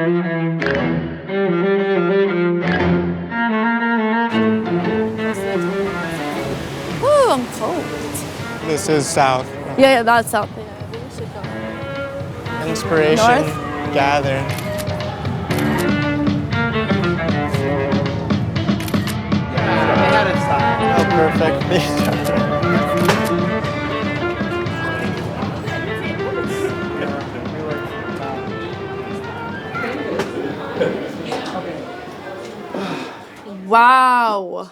Ooh, I'm cold. This is south. Yeah, that's south. Yeah, we should go. Inspiration North? gathered. Oh, perfect. Wow.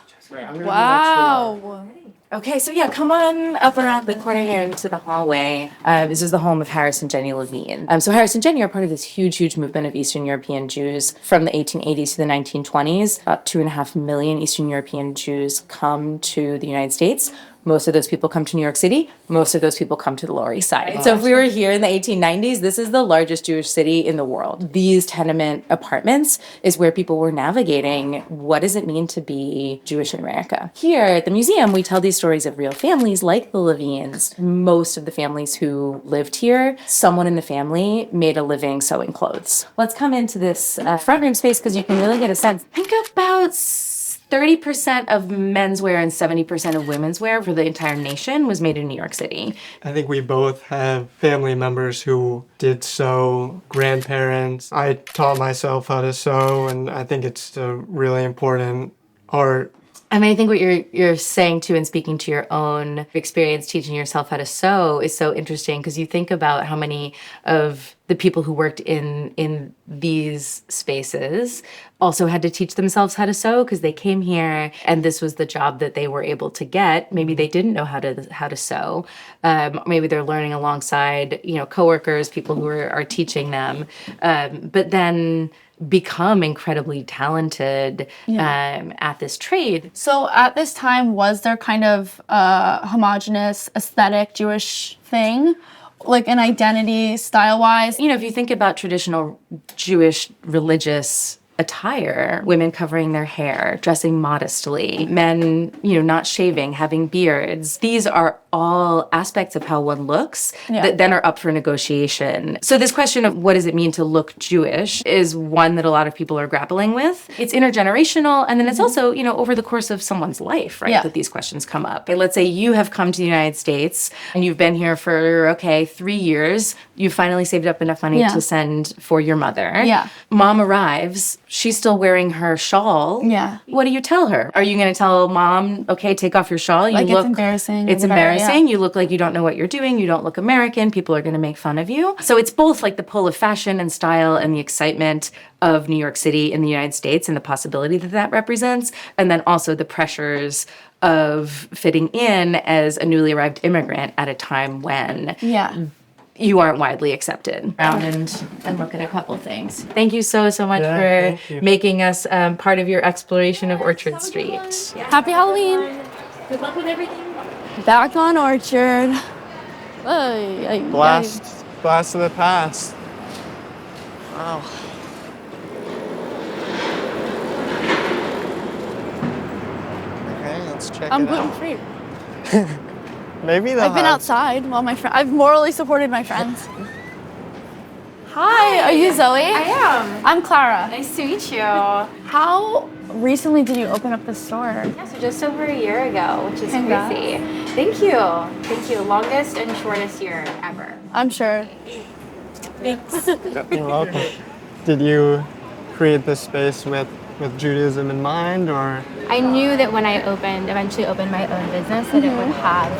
Wow. Okay, so yeah, come on up around the corner here into the hallway. This is the home of Harris and Jenny Levine. So Harris and Jenny are part of this huge movement of Eastern European Jews from the 1880s to the 1920s. About 2.5 million Eastern European Jews come to the United States. Most of those people come to New York City. Most of those people come to the Lower East Side. So if we were here in the 1890s, this is the largest Jewish city in the world. These tenement apartments is where people were navigating what does it mean to be Jewish in America. Here at the museum, we tell these stories of real families like the Levines. Most of the families who lived here, someone in the family made a living sewing clothes. Let's come into this front room space because you can really get a sense. Think about 30% of menswear and 70% of women's wear for the entire nation was made in New York City. I think we both have family members who did sew, grandparents. I taught myself how to sew, and I think it's a really important art. I mean, I think what you're saying too and speaking to your own experience teaching yourself how to sew is so interesting because you think about how many of the people who worked in these spaces also had to teach themselves how to sew because they came here and this was the job that they were able to get. Maybe they didn't know how to sew. Maybe they're learning alongside, coworkers, people who are teaching them. But then become incredibly talented at this trade. So at this time, was there kind of a homogenous aesthetic Jewish thing? Like an identity style-wise? If you think about traditional Jewish religious attire, women covering their hair, dressing modestly, men, not shaving, having beards. These are all aspects of how one looks that then are up for negotiation. So this question of what does it mean to look Jewish is one that a lot of people are grappling with. It's intergenerational, and then it's also, over the course of someone's life, right, that these questions come up. Okay, let's say you have come to the United States and you've been here for, 3 years. You finally saved up enough money to send for your mother. Yeah. Mom arrives. She's still wearing her shawl. Yeah. What do you tell her? Are you going to tell mom, okay, take off your shawl? It's embarrassing. It's embarrassing. You look like you don't know what you're doing. You don't look American. People are going to make fun of you. So it's both like the pull of fashion and style and the excitement of New York City in the United States and the possibility that represents. And then also the pressures of fitting in as a newly arrived immigrant at a time when you aren't widely accepted. And look at a couple things. Thank you so much for making us part of your exploration of Orchard Street. Happy Halloween. Good luck with everything. Back on Orchard. Blast of the past. Wow. Okay, let's check I'm it out. gluten-free. Maybe I've been outside while I've morally supported my friends. Hi, are you Zoe? I am. I'm Clara. Nice to meet you. How recently did you open up the store? Yeah, so just over a year ago, which is Congrats. crazy. Thank you. Thank you. Longest and shortest year ever. I'm sure. Thanks. You're welcome. Did you create this space with Judaism in mind, or? I knew that when I eventually opened my own business, that it would have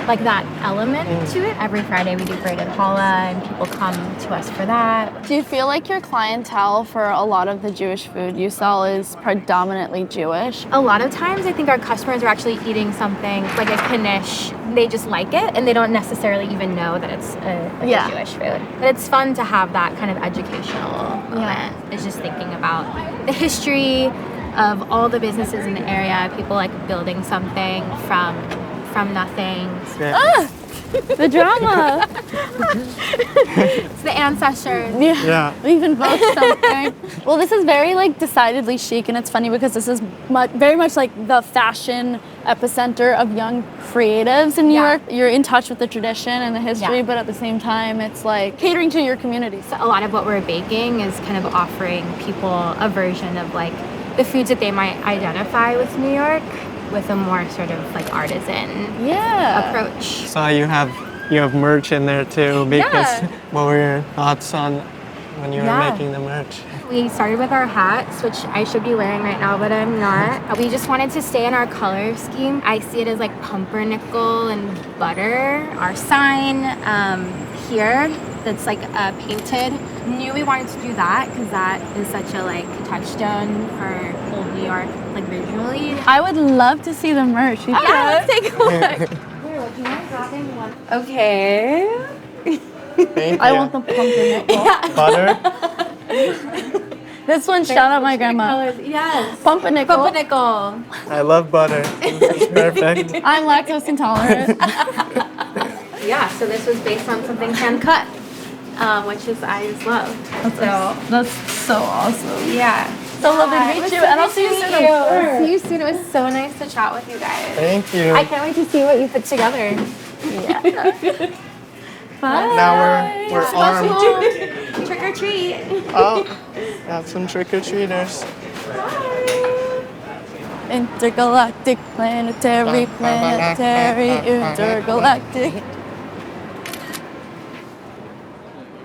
like that element to it. Every Friday we do braided challah and people come to us for that. Do you feel like your clientele for a lot of the Jewish food you sell is predominantly Jewish? A lot of times I think our customers are actually eating something like a knish. They just like it and they don't necessarily even know that it's a Jewish food. But it's fun to have that kind of educational moment. It's just thinking about the history of all the businesses in the area, people like building something from nothing. The drama. It's the ancestors. Yeah. We've invoked something. Well, this is very like decidedly chic, and it's funny because this is very much like the fashion epicenter of young creatives in New York. You're in touch with the tradition and the history, but at the same time, it's like catering to your community. So a lot of what we're baking is kind of offering people a version of like the foods that they might identify with New York with a more sort of like artisan approach. So you have merch in there too, because what were your thoughts on when you were making the merch? We started with our hats, which I should be wearing right now, but I'm not. We just wanted to stay in our color scheme. I see it as like pumpernickel and butter. Our sign here that's like painted. Knew we wanted to do that because that is such a like touchstone for old New York, like visually. I would love to see the merch. Let's take a look. Okay. Thank I you. want the pumpernickel. Butter. This one, shout out my grandma. Yes. Pumpernickel. Pumpernickel. I love butter. It's perfect. I'm lactose intolerant. Yeah, so this was based on something hand cut, which is I just love. That's so awesome. Yeah. So lovely to meet you, and I'll see you soon. See you soon. It was so nice to chat with you guys. Thank you. I can't wait to see what you put together. Bye. Now we're armed. Trick or treat. Oh, got some trick-or-treaters. Intergalactic, planetary, intergalactic.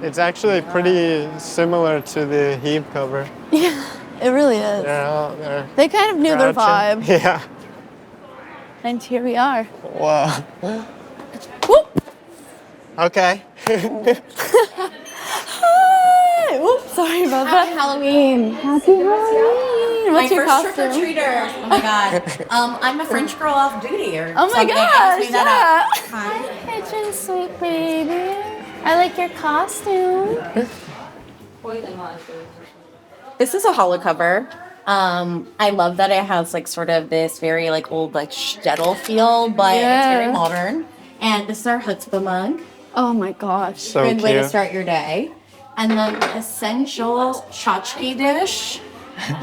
It's actually pretty similar to the Heeb cover. Yeah, it really is. They're They kind of knew their vibe, crouching. Yeah. and here we are. Wow. Whoop! Okay. Hi! Oops, sorry about that. Halloween. Happy Halloween! What's your First trick or costume? treater. Oh my god. I'm a French girl off duty or Oh my something. Ask gosh! me that up. Yeah. Hi, pigeon, sweet baby. I like your costume. This is a hollow cover. I love that it has like sort of this very like old like shtetl feel, but it's very modern. And this is our chutzpah mug. Oh my gosh. So Good way to cute. start your day. And then essential tchotchke dish.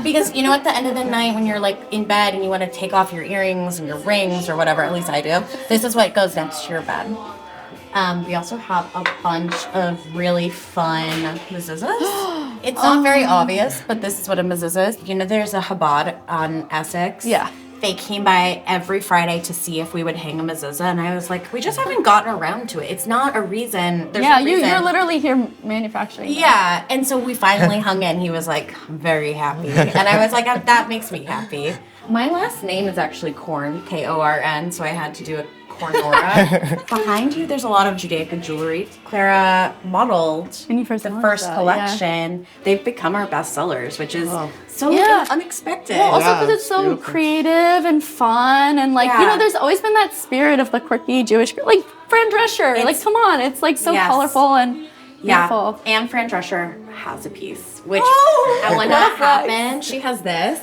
Because you know, at the end of the night when you're like in bed and you want to take off your earrings and your rings or whatever, at least I do, this is what goes next to your bed. We also have a bunch of really fun mezuzahs. It's not very obvious, but this is what a mezuzah is. You know, there's a Chabad on Essex. Yeah. They came by every Friday to see if we would hang a mezuzah, and I was like, we just haven't gotten around to it. It's not a reason. There's Yeah, no reason. you're literally here manufacturing. that. Yeah, and so we finally hung it, and he was like, very happy. And I was like, that makes me happy. My last name is actually Korn, K-O-R-N, so I had to do a Kornora. Behind you, there's a lot of Judaica jewelry. Clara modeled When you first the launched first that, collection. They've become our best sellers, which is so Yeah. unexpected. Well, also Yeah, because it's so beautiful. creative and fun, and like, you Yeah. know, there's always been that spirit of the quirky Jewish, like Fran Drescher. Like, come on, it's like so Yes. colorful and beautiful. Yeah, and Fran Drescher has a piece, which Oh, when what that a flex. happened, she has this.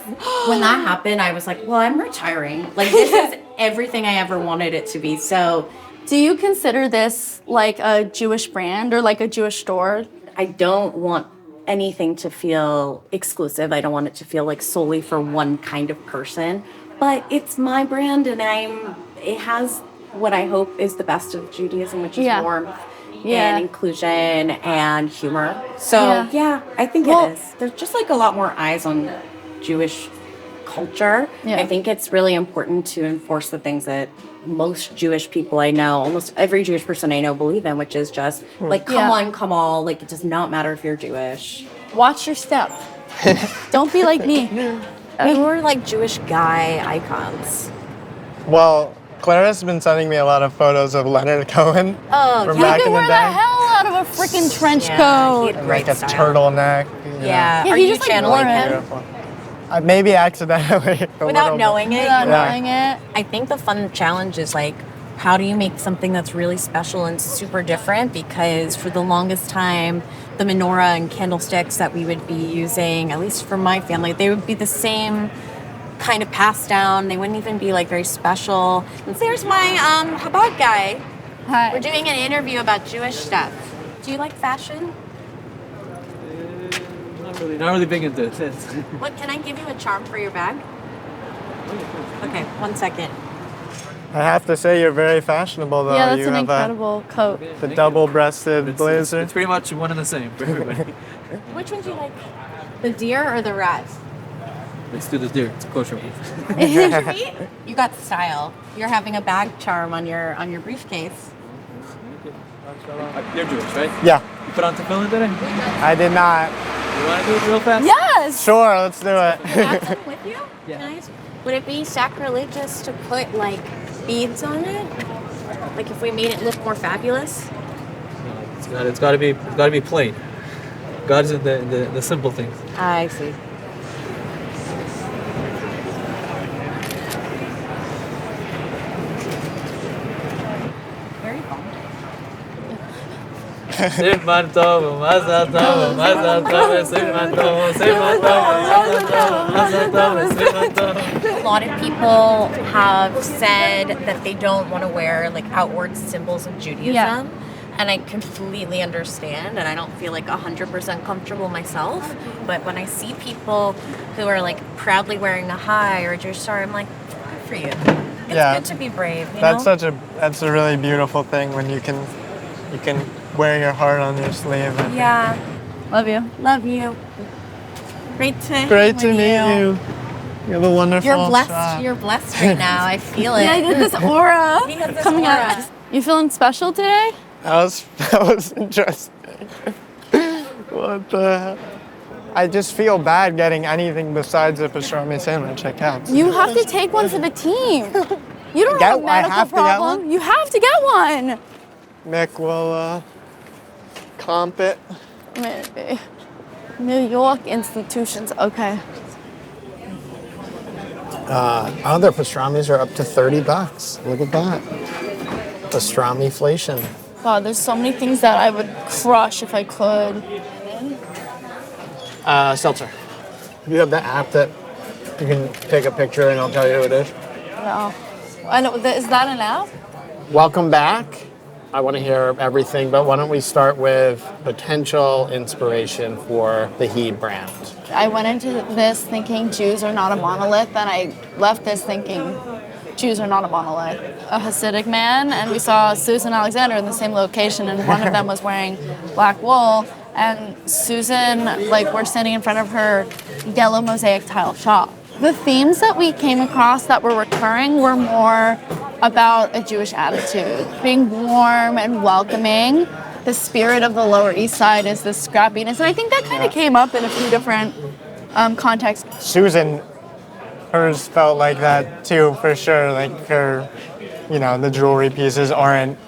When that happened, I was like, well, I'm retiring. Like, this is everything I ever wanted it to be. So Do you consider this like a Jewish brand or like a Jewish store? I don't want anything to feel exclusive. I don't want it to feel like solely for one kind of person. But it's my brand, and it has what I hope is the best of Judaism, which is Yeah. warmth. Yeah. And inclusion and humor. So yeah, I think Well- it is. There's just like a lot more eyes on Jewish culture. Yeah. I think it's really important to enforce the things that most Jewish people I know, almost every Jewish person I know, believe in, which is just like, come Yeah. on, come all. Like, it does not matter if you're Jewish. Watch your step. Don't be like me. Who are like Jewish guy icons? Well, Clara's been sending me a lot of photos of Leonard Cohen Oh, from You back can in the wear the day. hell out of a freaking trench Yeah, coat. he had And great like a style. turtleneck. you know. Yeah. Yeah, Are he you just, like, channeling wore it. him Beautiful. Maybe accidentally. a without little bit. knowing it? Without Yeah. knowing it. I think the fun challenge is like, how do you make something that's really special and super different? Because for the longest time, the menorah and candlesticks that we would be using, at least for my family, they would be the same kind of passed down. They wouldn't even be like very special. And there's my Chabad guy. Hi. We're doing an interview about Jewish stuff. Do you like fashion? Not really big into it. What, can I give you a charm for your bag? Okay, 1 second. I have to say you're very fashionable though. Yeah, that's you an have incredible coat. the double-breasted blazer. It's pretty much one and the same for everybody. Which one do you like? The deer or the rat? Let's do this, dear. It's kosher. You got style. You're having a bag charm on your briefcase. You're Jewish, right? Yeah, You put on tefillin today? I did not. You want to do it real fast? Yes! Sure, let's do it. Have some with you? Yeah. Nice. Would it be sacrilegious to put like beads on it? Like if we made it look more fabulous? No, it's got to be plain. God is in the simple things. I see. Very bummed. Simman tov, mazal tov, mazal tov, simman tov, simman tov, mazal tov, simman tov. A lot of people have said that they don't want to wear like outward symbols of Judaism. Yeah. And I completely understand, and I don't feel like 100% comfortable myself. But when I see people who are like proudly wearing a high or a Jewish star, I'm like, good for you. It's good to be brave. You know? That's a really beautiful thing when you can wear your heart on your sleeve. Yeah. Love you. Love you. Great to meet you. You have a wonderful You're blessed. shop. You're blessed right now. I feel it. Yeah, I get this aura He has this coming aura. out. You feeling special today? That was interesting. What the heck? I just feel bad getting anything besides a pastrami sandwich. I can't. You have to take one for the team. You don't have a I medical have to get problem. one? You have to get one. Mik will comp it. Maybe. New York institutions. Okay. Other pastrami's are up to $30. Look at that. Pastrami-flation. God, there's so many things that I would crush if I could. Seltzer. You have the app that you can take a picture and I'll tell you who it is. No. I know. Is that an app? Welcome back. I want to hear everything, but why don't we start with potential inspiration for the Heeb brand? I went into this thinking Jews are not a monolith, and I left this thinking Jews are not a monolith. A Hasidic man, and we saw Susan and Alexandra in the same location, and one of them was wearing black wool, and Susan, like, we're standing in front of her yellow mosaic tile shop. The themes that we came across that were recurring were more about a Jewish attitude, being warm and welcoming. The spirit of the Lower East Side is this scrappiness, and I think that kind of came up in a few different contexts. Susan, hers felt like that too, for sure. Like the jewelry pieces aren't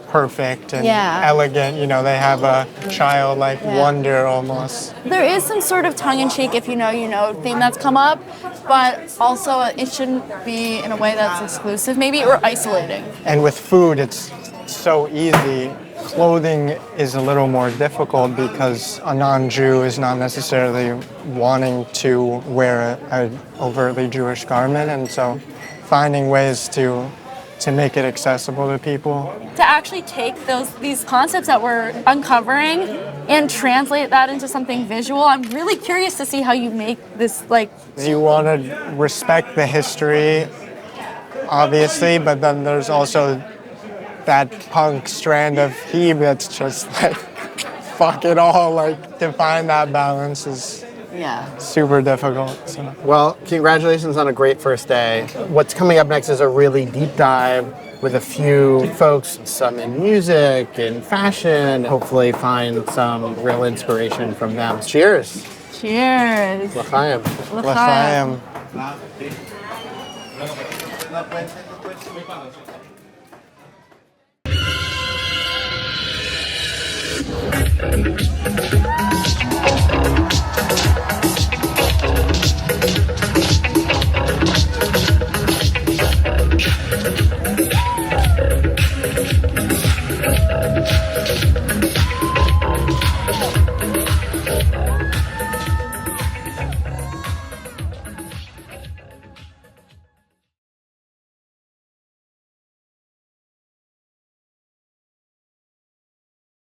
perfect and elegant. They have a childlike wonder almost. There is some sort of tongue-in-cheek, if you know theme that's come up, but also it shouldn't be in a way that's exclusive, maybe, or isolating. And with food, it's so easy. Clothing is a little more difficult because a non-Jew is not necessarily wanting to wear an overtly Jewish garment, and so finding ways to make it accessible to people. To actually take these concepts that we're uncovering and translate that into something visual, I'm really curious to see how you make this, like... You want to respect the history, obviously, but then there's also that punk strand of Heeb that's just like, fuck it all. Like, to find that balance is super difficult. So. Well, congratulations on a great first day. What's coming up next is a really deep dive with a few folks, some in music, in fashion, hopefully find some real inspiration from them. Cheers. Cheers. L'chaim. L'chaim.